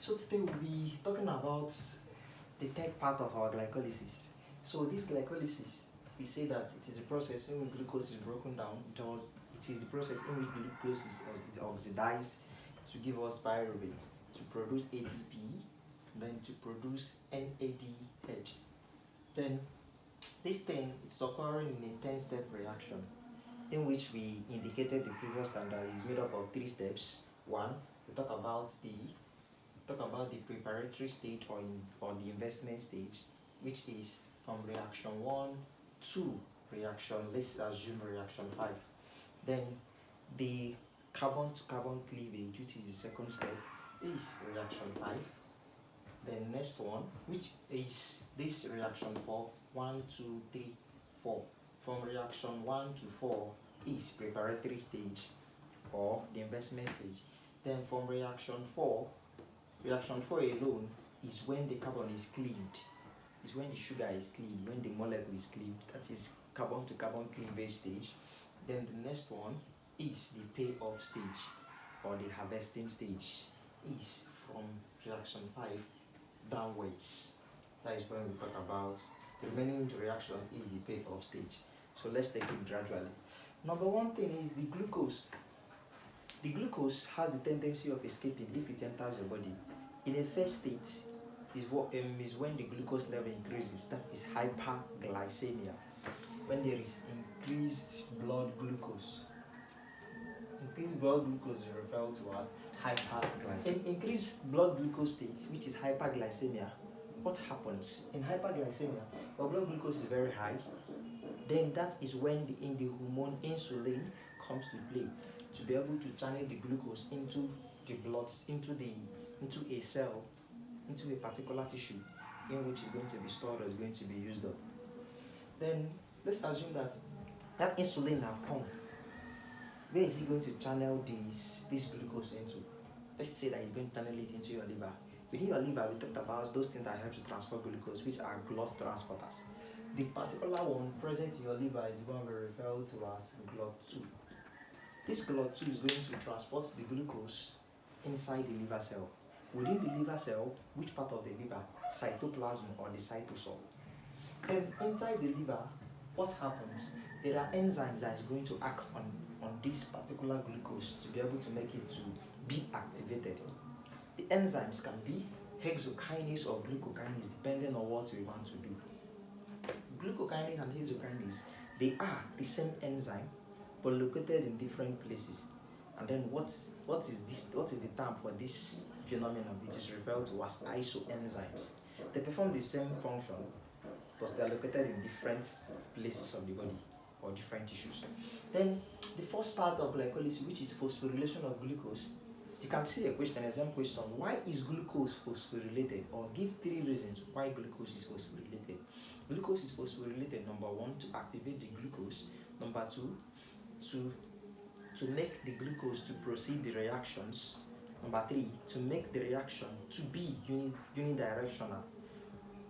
So today we'll be talking about the third part of our glycolysis. So this glycolysis, we say that it is a process in which glucose is broken down. It is the process in which glucose is oxidized to give us pyruvate, to produce ATP, then to produce NADH. Then this thing is occurring in a 10-step reaction, in which we indicated the previous standard is made up of 3 steps. One, we talk about the preparatory stage or the investment stage, which is from reaction 1 to reaction, let's assume reaction 5. Then the carbon to carbon cleavage, which is the second step, is reaction 5. Then next one, which is this reaction 4, 1, 2, 3, 4. From reaction 1 to 4 is preparatory stage or the investment stage. Then from reaction 4 alone is when the carbon is cleaved, is when the sugar is cleaved, when the molecule is cleaved, that is carbon to carbon cleavage stage. Then the next one is the payoff stage or the harvesting stage, is from reaction 5 downwards. That is when we talk about the remaining reaction is the payoff stage. So let's take it gradually. Number one thing is the glucose. The glucose has the tendency of escaping if it enters your body. In a first state is when the glucose level increases, that is hyperglycemia. When there is increased blood glucose. Increased blood glucose is referred to as hyperglycemia. In increased blood glucose states, which is hyperglycemia, what happens? In hyperglycemia, your blood glucose is very high. Then that is when the hormone insulin comes to play to be able to channel the glucose into the blood, into a cell, into a particular tissue in which it's going to be stored or is going to be used up. Then let's assume that insulin have come. Where is it going to channel this glucose into? Let's say that it's going to channel it into your liver. Within your liver, we talked about those things that help to transfer glucose, which are blood transporters. The particular one present in your liver is the one we refer to as GLUT2. This GLUT2 is going to transport the glucose inside the liver cell. Within the liver cell, which part of the liver? Cytoplasm or the cytosol. Then inside the liver, what happens? There are enzymes that is going to act on this particular glucose to be able to make it to be activated. The enzymes can be hexokinase or glucokinase, depending on what we want to do. Glucokinase and hexokinase, they are the same enzyme, but located in different places. And then what is the term for this phenomenon? It is referred to as isoenzymes. They perform the same function, but they are located in different places of the body or different tissues. Then the first part of glycolysis, which is phosphorylation of glucose, you can see a question, exam question, why is glucose phosphorylated? Or give 3 reasons why glucose is phosphorylated. Glucose is phosphorylated, number 1, to activate the glucose. Number 2, to make the glucose to proceed the reactions. Number 3, to make the reaction to be unidirectional.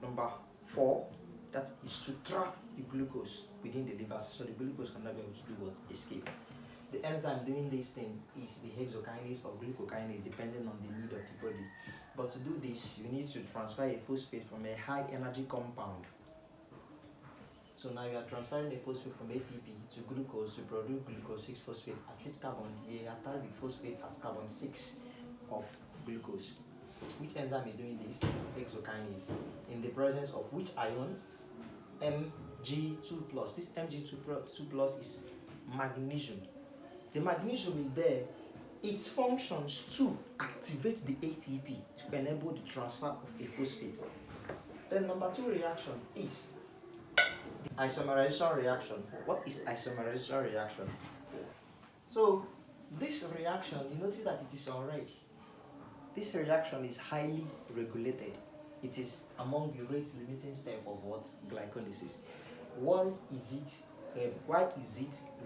Number 4, that is to trap the glucose within the liver, so the glucose cannot be able to do what? Escape. The enzyme doing this thing is the hexokinase or glucokinase, depending on the need of the body. But to do this, you need to transfer a phosphate from a high energy compound. So now you are transferring a phosphate from ATP to glucose to produce glucose 6-phosphate. At which carbon? You attach the phosphate at carbon 6 of glucose. Which enzyme is doing this? Hexokinase. In the presence of which ion? Mg2+. This Mg2+ is magnesium. The magnesium is there. Its functions to activate the ATP to enable the transfer of a phosphate. Then number 2 reaction is the isomerization reaction. What is isomerization reaction? So this reaction, you notice that it is on red. This reaction is highly regulated. It is among the rate limiting step of what? Glycolysis. Why is it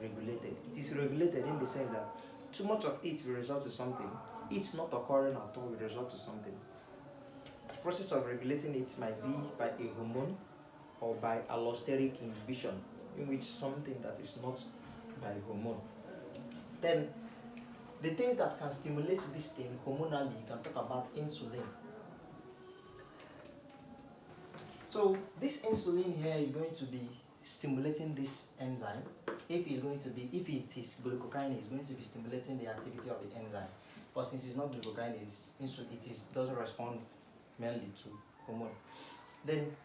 regulated? It is regulated in the sense that too much of it will result to something. It's not occurring at all will result to something. The process of regulating it might be by a hormone or by allosteric inhibition, in which something that is not by hormone. Then The thing that can stimulate this thing hormonally, you can talk about insulin. So this insulin here is going to be stimulating this enzyme. If it is glucokinase, it's going to be stimulating the activity of the enzyme. But since it's not glucokinase, doesn't respond mainly to hormone. Then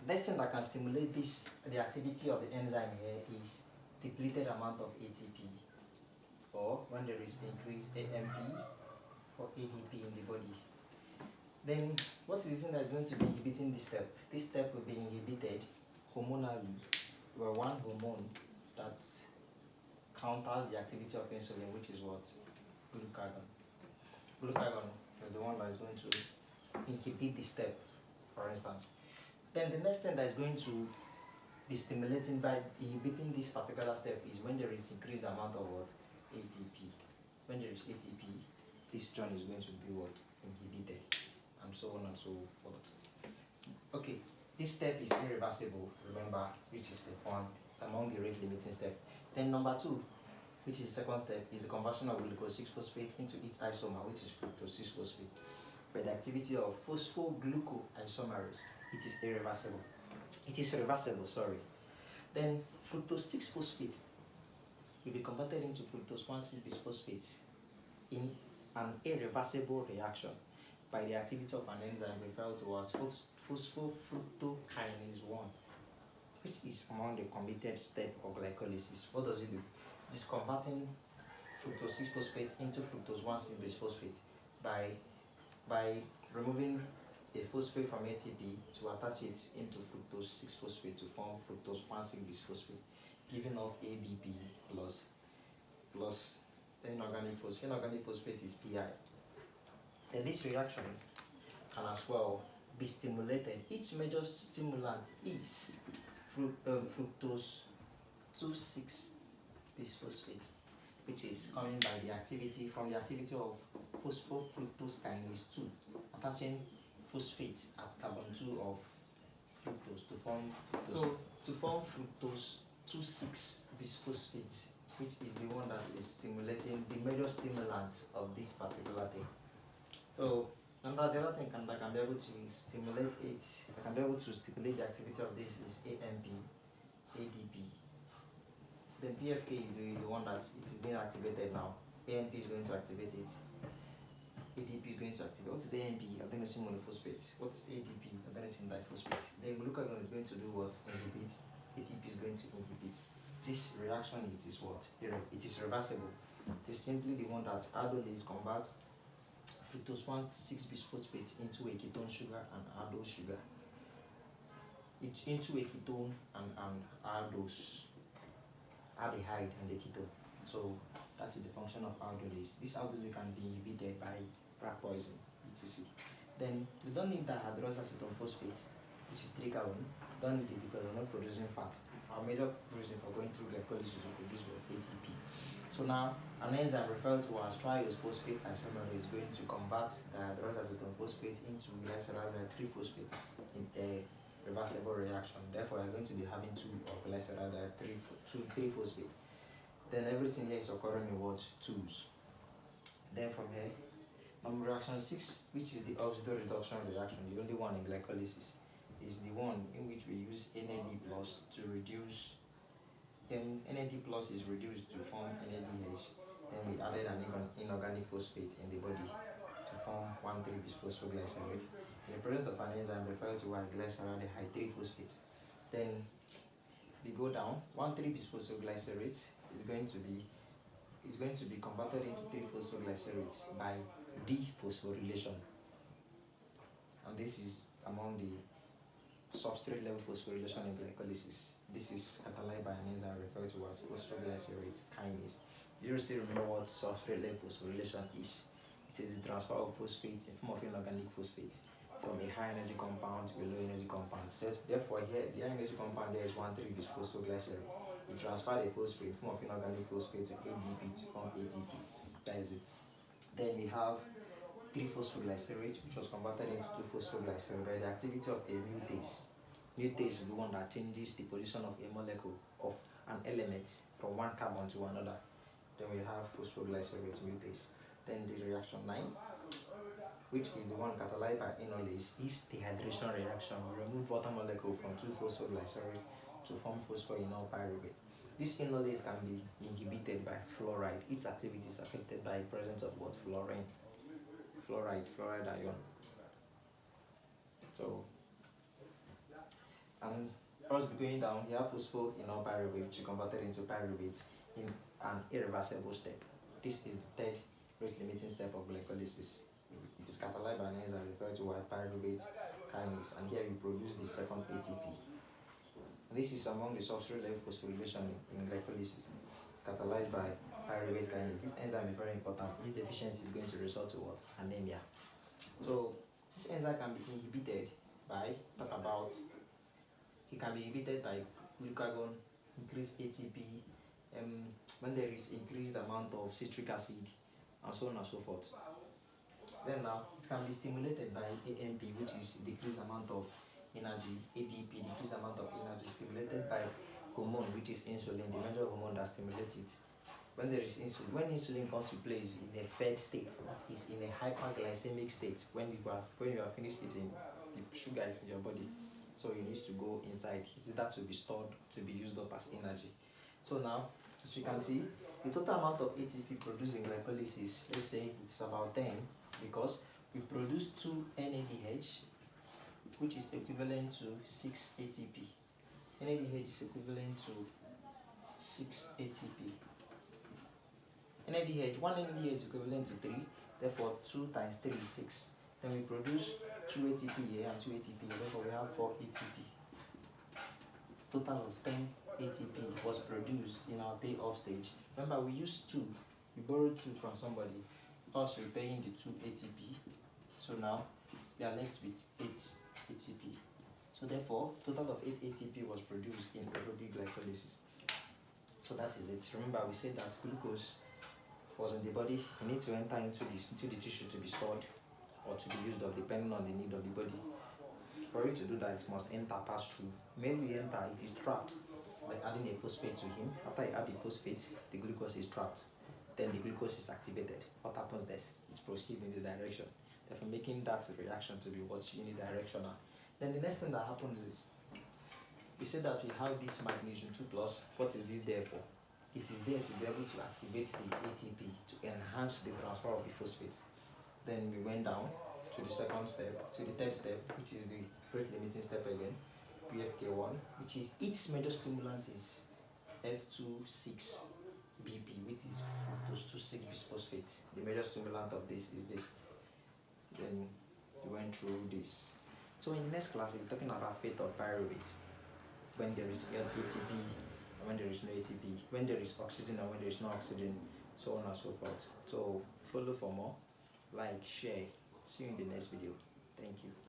next thing that can stimulate the activity of the enzyme here is depleted amount of ATP, or when there is increased AMP or ADP in the body. Then what is the thing that's going to be inhibiting this step? This step will be inhibited hormonally, where one hormone that counters the activity of insulin, which is what? Glucagon. Glucagon is the one that is going to inhibit this step, for instance. Then the next thing that is going to be stimulating by inhibiting this particular step is when there is increased amount of what? ATP. When there is ATP, this joint is going to be what? Inhibited, and so on and so forth. Okay, this step is irreversible, remember, which is step 1. It's among the rate limiting step. Then number 2, which is the second step, is the conversion of glucose 6-phosphate into its isomer, which is fructose 6-phosphate. By the activity of phosphoglucoisomerase, it is irreversible. It is reversible, sorry. Then fructose 6-phosphate will be converted into fructose 1,6-bisphosphate in an irreversible reaction by the activity of an enzyme referred to as phosphofructokinase 1, which is among the committed step of glycolysis. What does it do? It is converting fructose 6-phosphate into fructose 1,6-bisphosphate by removing a phosphate from ATP to attach it into fructose 6-phosphate to form fructose 1,6-bisphosphate, giving off ADP plus inorganic phosphate. Inorganic phosphate is PI. Then this reaction can as well be stimulated. Each major stimulant is fructose 2,6-bisphosphate, which is coming by the activity of phosphofructokinase 2, attaching phosphate at carbon 2 of fructose to form fructose 2,6-bisphosphate, which is the one that is stimulating the major stimulant of this particular thing. So the other thing that can be able to stimulate the activity of this is AMP, ADP. Then PFK is the one that it is being activated now. AMP is going to activate it. ADP is going to activate. What is AMP? Adenosine monophosphate. What is ADP? Adenosine diphosphate. Then glucagon is going to do what? Inhibit. ATP is going to inhibit. This reaction is what? It is reversible. It is simply the one that aldolase converts fructose 1,6-bisphosphate into a ketone sugar and aldose sugar. It's into a ketone and aldose, aldehyde and a ketone. So that is the function of aldolase. This aldolase can be inhibited by rat poison, etc. Then we don't need dihydroxy acetone phosphate, which is 3-carbon. Don't need it because we're not producing fat. Our major reason for going through glycolysis is to produce what? ATP. So now an enzyme referred to as triose phosphate isomerase is going to convert dihydroxy acetone phosphate into glyceraldehyde 3-phosphate in a reversible reaction. Therefore, you're going to be having 2 of glyceraldehyde 3-phosphate. Then everything here is occurring in what? 2s. Then from here, reaction 6, which is the oxido reduction reaction, the only one in glycolysis, is the one in which we use NAD plus to reduce. Then NAD plus is reduced to form NADH. Then we added an inorganic phosphate in the body to form 1,3-bisphosphoglycerate in the presence of an enzyme referred to as glyceraldehyde 3-phosphate. Then we go down. 1,3-bisphosphoglycerate is going to be converted into 3-phosphoglycerate by dephosphorylation, and this is among the substrate level phosphorylation in glycolysis. This is catalyzed by an enzyme referred to as phosphoglycerate kinase. You still remember what substrate level phosphorylation is? It is the transfer of phosphate in form of inorganic phosphate from a high energy compound to a low energy compound. So therefore here the high energy compound there is 1,3-bisphosphoglycerate. It transferred a phosphate in form of inorganic phosphate to ADP to form ATP. That is it. Then we have 3-phosphoglycerate, which was converted into 2-phosphoglycerate by the activity of a mutase. Mutase is the one that changes the position of a molecule of an element from one carbon to another. then we have phosphoglycerate mutase. Then the reaction 9, which is the one catalyzed by enolase, is dehydration reaction. We remove water molecule from 2-phosphoglycerate to form phosphoenol pyruvate. This enolase can be inhibited by fluoride. Its activity is affected by the presence of what? Fluoride ion. So, and us going down, you have phosphoenol pyruvate, which is converted into pyruvate in an irreversible step. This is the third rate limiting step of glycolysis. It is catalyzed by an enzyme referred to as pyruvate kinase, and here we produce the second ATP. This is among the substrate level phosphorylation in glycolysis, catalyzed by pyruvate kinase. This enzyme is very important. Its deficiency is going to result to what? Anemia. So this enzyme can be inhibited by, it can be inhibited by glucagon, increased ATP, when there is increased amount of citric acid, and so on and so forth. Then now, it can be stimulated by AMP, which is decreased amount of energy, ADP, decreased amount of energy, stimulated by hormone, which is insulin, the major hormone that stimulates it. When there is insulin, when insulin comes to play is in a fed state, that is in a hyperglycemic state, when you have finished eating, the sugar is in your body, so it needs to go inside. It's that to be stored, to be used up as energy. So now, as we can see, the total amount of ATP produced in glycolysis, let's say it's about 10, because we produce 2 NADH, which is equivalent to 6 ATP. NADH is equivalent to 6 ATP. NADH, 1 NADH is equivalent to 3, therefore 2 times 3 is 6. Then we produce 2 ATP here and 2 ATP here, therefore we have 4 ATP. Total of 10 ATP was produced in our payoff stage. Remember, we used 2, we borrowed 2 from somebody, us repaying the 2 ATP. So now we are left with 8 ATP. So therefore, total of 8 ATP was produced in aerobic glycolysis. So that is it. Remember, we said that glucose was in the body. It needs to enter into the tissue to be stored or to be used up, depending on the need of the body. For it to do that, it must enter, pass through. Mainly enter, it is trapped by adding a phosphate to him. After you add the phosphate, the glucose is trapped. Then the glucose is activated. What happens next? It proceeds in the direction. Therefore, making that reaction to be what's unidirectional. Then the next thing that happens is, we say that we have this magnesium 2+. What is this there for? It is there to be able to activate the ATP to enhance the transfer of the phosphate. Then we went down to the second step, to the third step, which is the rate limiting step again, PFK1, which is its major stimulant is F26BP, which is fructose 2,6 bisphosphate. The major stimulant of this is this. Then we went through this. So in the next class, we'll be talking about payoff pyruvate. When there is ATP and when there is no ATP, when there is oxygen and when there is no oxygen, so on and so forth. So follow for more, like, share. See you in the next video. Thank you.